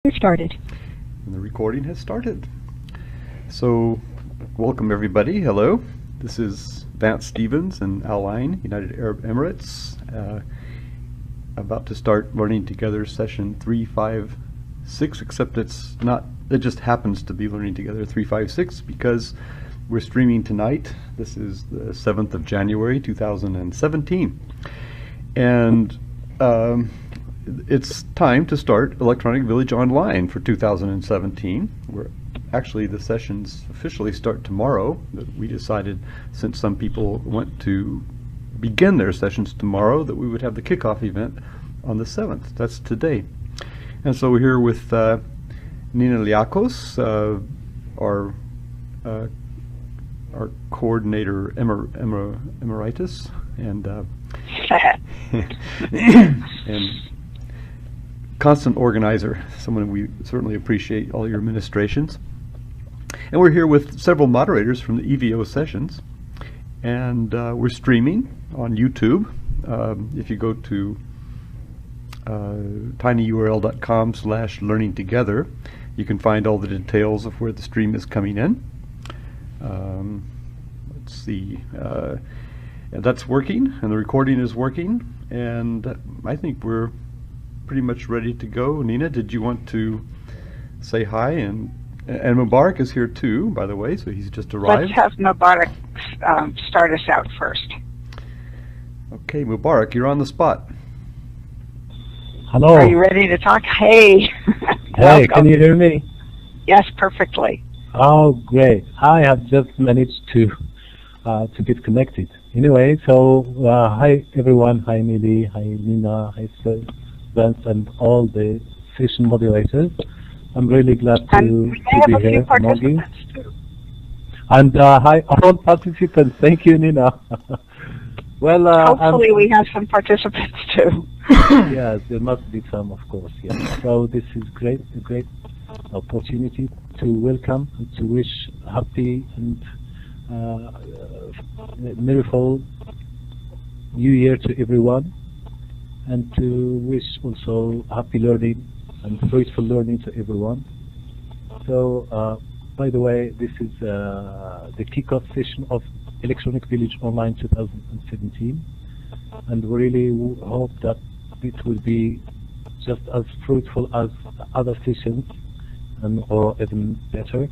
Started. And the recording has started. So, welcome everybody. Hello. This is Vance Stevens and Al Line, United Arab Emirates, about to start learning together session 356, except it's not, it just happens to be learning together 356 because we're streaming tonight. This is the 7th of January 2017. And it's time to start Electronic Village Online for 2017. Actually, the sessions officially start tomorrow, but we decided, since some people want to begin their sessions tomorrow, that we would have the kickoff event on the 7th. That's today. And so we're here with Nina Liakos, our coordinator emeritus, and and constant organizer, someone we certainly appreciate all your administrations. And we're here with several moderators from the EVO sessions, and we're streaming on YouTube. If you go to tinyurl.com/learningtogether, you can find all the details of where the stream is coming in. Let's see, that's working, and the recording is working, and I think we're pretty much ready to go. Nina, did you want to say hi? And Mubarak is here too, by the way, so he's just arrived. Let's have Mubarak start us out first. Okay, Mubarak, you're on the spot. Hello. Are you ready to talk? Hey. Hey, can you hear me? Yes, perfectly. Oh, great. I have just managed to get connected. Anyway, so hi everyone. Hi Millie. Hi Nina. Hi Vance and all the session moderators. I'm really glad to be here among you. And hi all participants. Thank you, Nina. Well, hopefully we have some participants too. Yes, there must be some, of course. Yes. So this is a great opportunity to welcome and to wish happy and miracle New Year to everyone, and to wish also happy learning and fruitful learning to everyone. So, by the way, this is the kickoff session of Electronic Village Online 2017, and we really hope that it will be just as fruitful as other sessions, and or even better.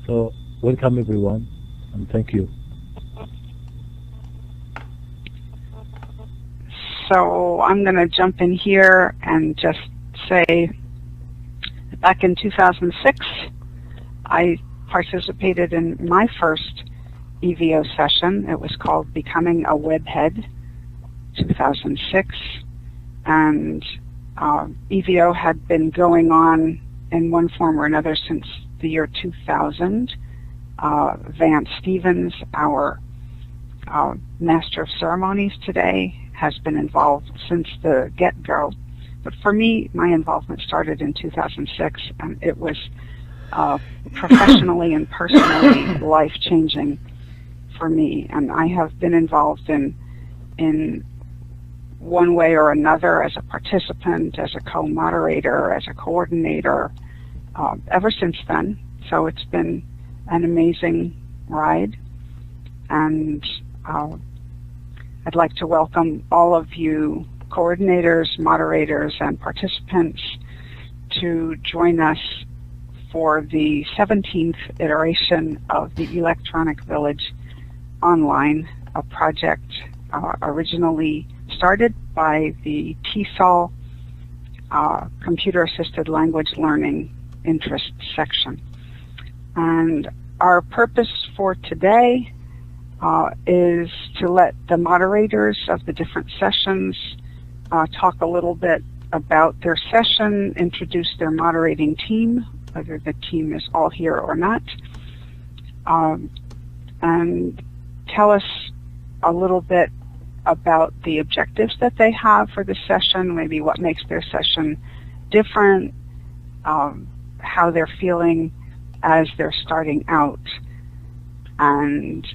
So, welcome everyone, and thank you. So I'm going to jump in here and just say, back in 2006, I participated in my first EVO session. It was called Becoming a Webhead, 2006. And EVO had been going on in one form or another since the year 2000. Vance Stevens, our Master of Ceremonies today, has been involved since the get-go. But for me, my involvement started in 2006, and it was professionally and personally life-changing for me. And I have been involved in one way or another as a participant, as a co-moderator, as a coordinator, ever since then. So it's been an amazing ride, and I'd like to welcome all of you coordinators, moderators, and participants to join us for the 17th iteration of the Electronic Village Online, a project originally started by the TESOL Computer Assisted Language Learning Interest section. And our purpose for today is to let the moderators of the different sessions talk a little bit about their session, introduce their moderating team, whether the team is all here or not, and tell us a little bit about the objectives that they have for the session, maybe what makes their session different, how they're feeling as they're starting out. And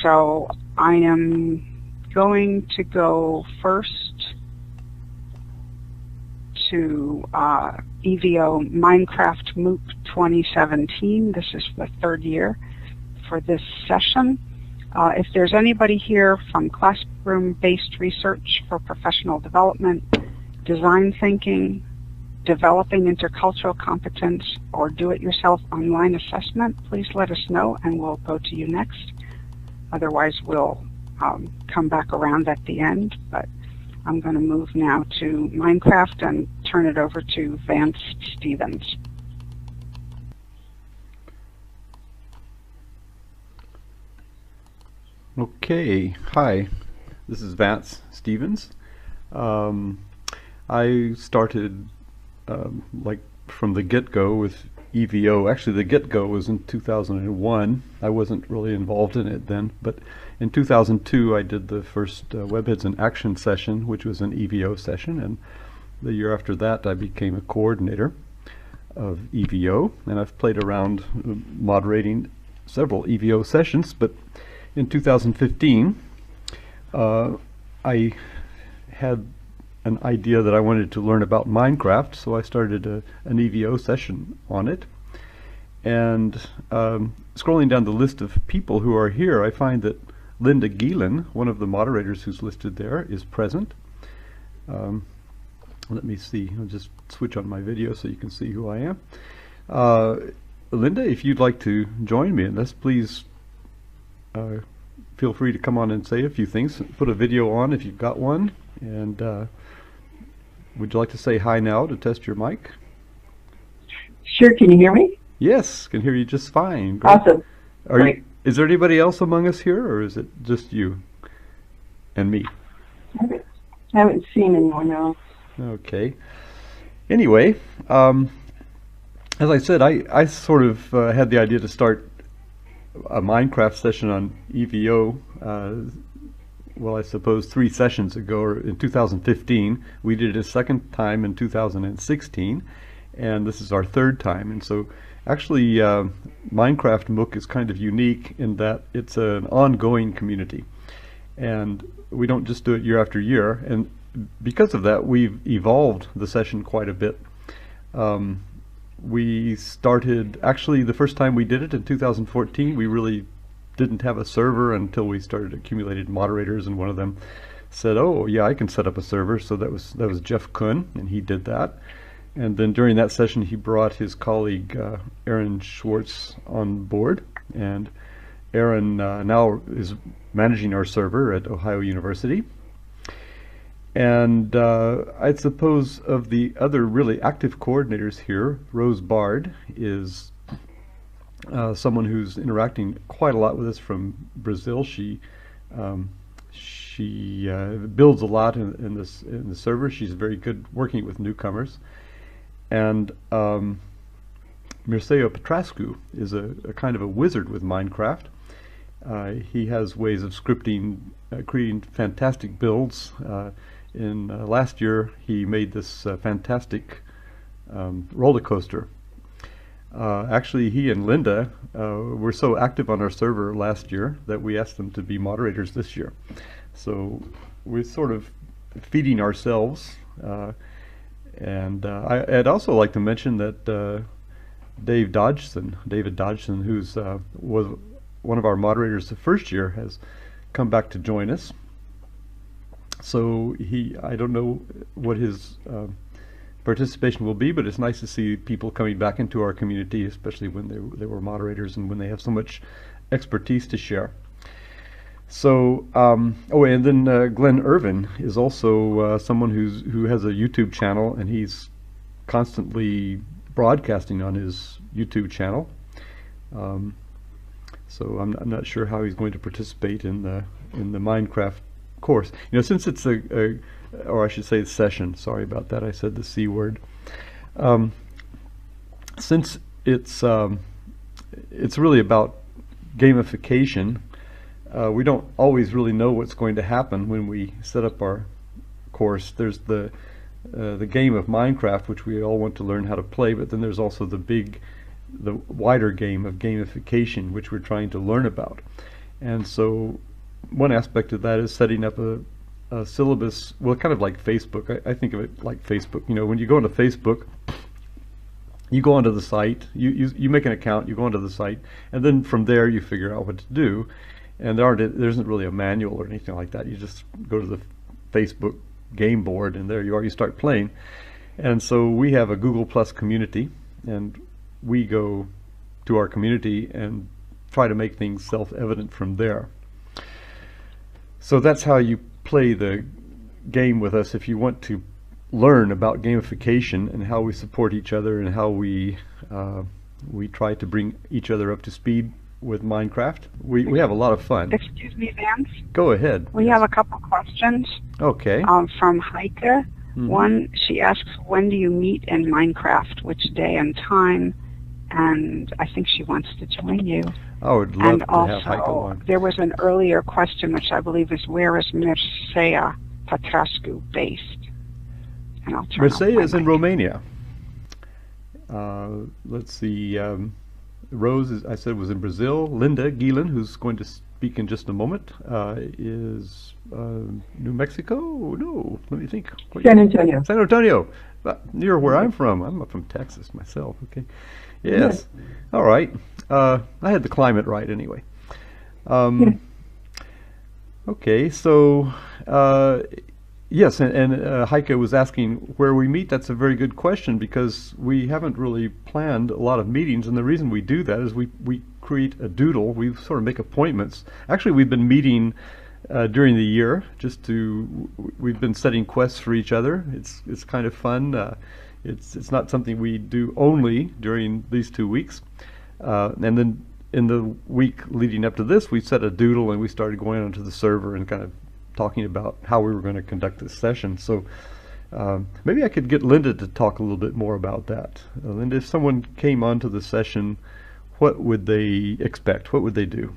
so I am going to go first to Evo Minecraft Mooc 2017. This is the third year for this session. If there's anybody here from classroom-based research for professional development, design thinking, developing intercultural competence, or do-it-yourself online assessment, please let us know and we'll go to you next. Otherwise, we'll come back around at the end, but I'm going to move now to Minecraft and turn it over to Vance Stevens. Okay, hi, this is Vance Stevens. I started like from the get-go with EVO. Actually, the get-go was in 2001. I wasn't really involved in it then, but in 2002 I did the first Webheads in Action session, which was an EVO session, and the year after that I became a coordinator of EVO, and I've played around moderating several EVO sessions. But in 2015 I had an idea that I wanted to learn about Minecraft, so I started an EVO session on it. And scrolling down the list of people who are here, I find that Linda Gielen, one of the moderators who's listed there, is present. Let me see, I'll just switch on my video so you can see who I am. Linda, if you'd like to join me in this, please feel free to come on and say a few things. Put a video on if you've got one. And would you like to say hi now to test your mic? Sure, can you hear me? Yes, can hear you just fine. Great. Awesome. Great. Is there anybody else among us here, or is it just you and me? I haven't seen anyone else. Okay. Anyway, as I said, I sort of had the idea to start a Minecraft session on EVO well, I suppose 3 sessions ago, or in 2015. We did it a second time in 2016, and this is our third time. And so actually Minecraft Mooc is kind of unique in that it's an ongoing community, and we don't just do it year after year. And because of that, we've evolved the session quite a bit. We started, actually the first time we did it in 2014, we really didn't have a server until we started accumulated moderators, and one of them said, "Oh yeah, I can set up a server." So that was Jeff Kuhn, and he did that. And then during that session he brought his colleague Aaron Schwartz on board, and Aaron now is managing our server at Ohio University. And I suppose of the other really active coordinators here, Rose Bard is someone who's interacting quite a lot with us from Brazil. She builds a lot in the server. She's very good working with newcomers. And Mircea Petrascu is a kind of a wizard with Minecraft. He has ways of scripting, creating fantastic builds. In last year he made this fantastic roller coaster. Actually, he and Linda were so active on our server last year that we asked them to be moderators this year. So we're sort of feeding ourselves. And I'd also like to mention that David Dodgson, who's was one of our moderators the first year, has come back to join us. So I don't know what his participation will be, but it's nice to see people coming back into our community, especially when they were moderators and when they have so much expertise to share. So, oh, and then Glen Irvin is also someone who has a YouTube channel, and he's constantly broadcasting on his YouTube channel. So I'm not sure how he's going to participate in the Minecraft course. You know, since it's or I should say session, sorry about that, I said the C word. Since it's really about gamification, we don't always really know what's going to happen when we set up our course. There's the game of Minecraft, which we all want to learn how to play, but then there's also the wider game of gamification, which we're trying to learn about. And so one aspect of that is setting up a syllabus, well, kind of like Facebook. I think of it like Facebook. You know, when you go into Facebook, you go onto the site, you make an account, you go onto the site, and then from there you figure out what to do. And there isn't really a manual or anything like that. You just go to the Facebook game board, and there you are. You start playing. And so we have a Google Plus community, and we go to our community and try to make things self-evident from there. So that's how you play the game with us if you want to learn about gamification and how we support each other and how we try to bring each other up to speed with Minecraft. We have a lot of fun. Excuse me, Vance. Go ahead. We have a couple questions. Okay. From Heike. One, she asks, when do you meet in Minecraft? Which day and time? And I think she wants to join you. I would love and to have Heike also, on. there was an earlier question, which I believe is, where is Mircea Petrescu based? And I'll turn off Mircea my is in mic. Romania. Let's see. Rose, I said, was in Brazil. Linda Gielen, who's going to speak in just a moment, is New Mexico? No, let me think. San Antonio. San Antonio, near where I'm from. I'm from Texas myself. Okay, yes. All right. I had the climate right anyway. Okay, so yes, and Heike was asking where we meet. That's a very good question, because we haven't really planned a lot of meetings, and the reason we do that is we create a doodle. We sort of make appointments. Actually, we've been meeting during the year. We've been setting quests for each other. It's kind of fun. It's not something we do only during these 2 weeks, and then in the week leading up to this, we set a doodle and we started going onto the server and kind of talking about how we were going to conduct this session. So maybe I could get Linda to talk a little bit more about that. Linda, if someone came onto the session, what would they expect? What would they do?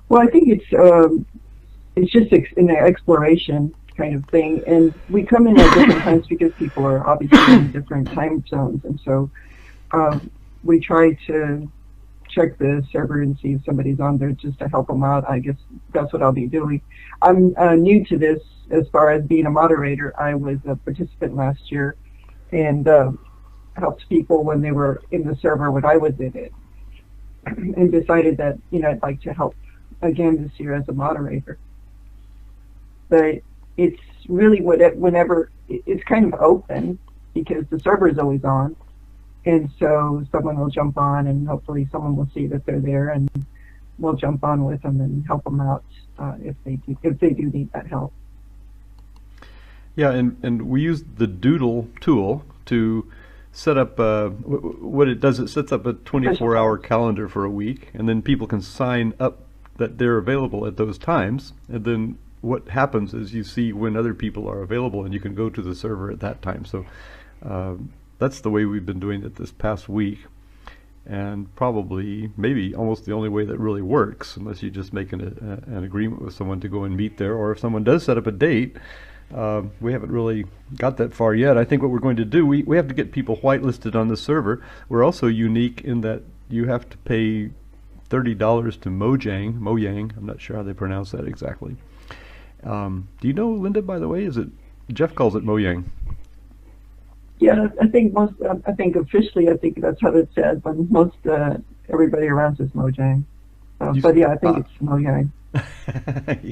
Well, I think it's just an exploration kind of thing, and we come in at different times because people are obviously in different time zones, and so we try to check the server and see if somebody's on there just to help them out. I guess that's what I'll be doing. I'm new to this as far as being a moderator. I was a participant last year and helped people when they were in the server when I was in it, and decided that, you know, I'd like to help again this year as a moderator. But it's really whenever it's kind of open, because the server is always on. And so someone will jump on, and hopefully someone will see that they're there, and we'll jump on with them and help them out if they do need that help. Yeah, and we use the Doodle tool to set up what it does. It sets up a 24-hour calendar for a week, and then people can sign up that they're available at those times. And then what happens is you see when other people are available, and you can go to the server at that time. So that's the way we've been doing it this past week, and probably maybe almost the only way that really works, unless you just make an agreement with someone to go and meet there, or if someone does set up a date. We haven't really got that far yet. I think what we're going to do, we have to get people whitelisted on the server. We're also unique in that you have to pay $30 to Mojang. I'm not sure how they pronounce that exactly. Do you know, Linda, by the way? Is it Jeff calls it Mojang? Yeah, I think officially, I think that's how it says, but most everybody around says Mojang. But yeah, I think it's Mojang.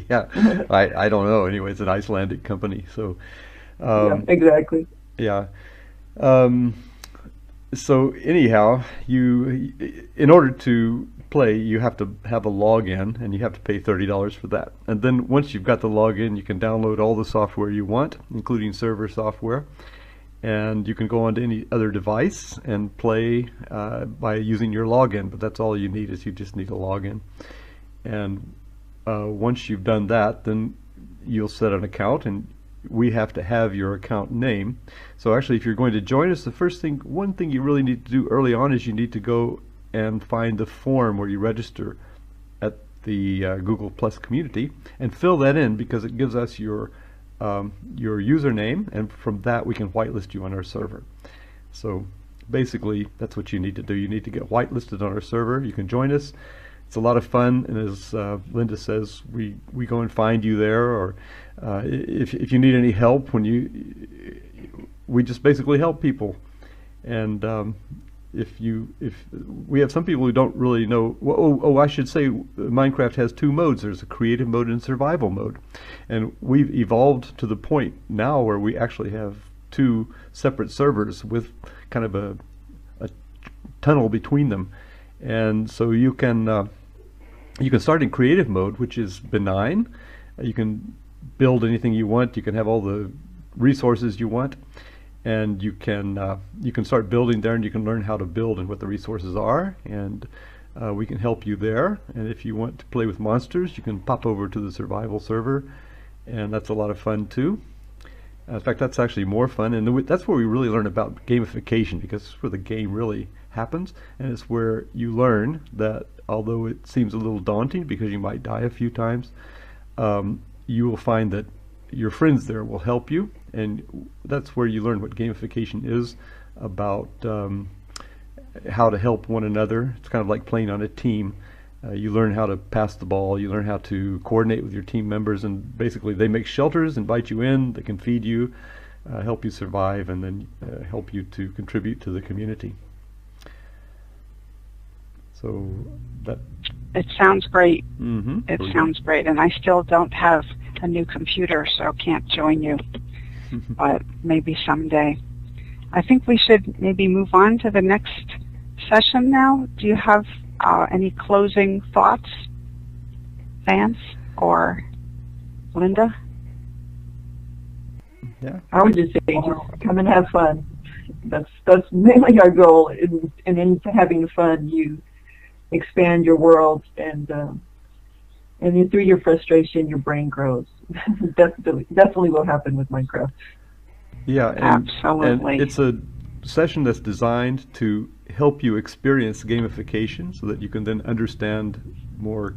Yeah, I don't know. Anyway, it's an Icelandic company, so yeah, exactly. Yeah. So anyhow, in order to play, you have to have a login, and you have to pay $30 for that. And then once you've got the login, you can download all the software you want, including server software. And you can go onto any other device and play by using your login, but that's all you need. Is you just need a login. And once you've done that, then you'll set an account, and we have to have your account name. So actually, if you're going to join us, one thing you really need to do early on is you need to go and find the form where you register at the Google Plus community and fill that in, because it gives us your username, and from that we can whitelist you on our server. So basically that's what you need to do. You need to get whitelisted on our server. You can join us. It's a lot of fun, and as Linda says, we go and find you there, or if you need any help, we just basically help people. And if we have some people who don't really know, well, I should say Minecraft has two modes. There's a creative mode and survival mode. And we've evolved to the point now where we actually have two separate servers with kind of a tunnel between them. And so you can start in creative mode, which is benign. You can build anything you want. You can have all the resources you want. And you can start building there, and you can learn how to build and what the resources are, and we can help you there. And if you want to play with monsters, you can pop over to the survival server, and that's a lot of fun too. In fact, that's actually more fun, and that's where we really learn about gamification, because it's where the game really happens, and it's where you learn that although it seems a little daunting because you might die a few times, you will find that your friends there will help you, and that's where you learn what gamification is about, how to help one another. It's kind of like playing on a team. You learn how to pass the ball, you learn how to coordinate with your team members, and basically they make shelters, invite you in, they can feed you, help you survive, and then help you to contribute to the community. So that... It sounds great. Mm-hmm. It sounds great, and I still don't have a new computer, so can't join you, but maybe someday. I think we should maybe move on to the next session now. Do you have any closing thoughts, Vance or Linda? Yeah, I would just say, just come and have fun. That's mainly our goal, and in having fun, you expand your world, and then through your frustration, your brain grows. Definitely will happen with Minecraft. Yeah, absolutely. And it's a session that's designed to help you experience gamification so that you can then understand more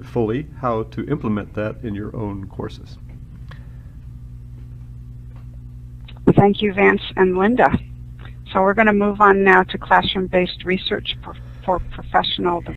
fully how to implement that in your own courses. Thank you, Vance and Linda. So we're going to move on now to classroom-based research for professional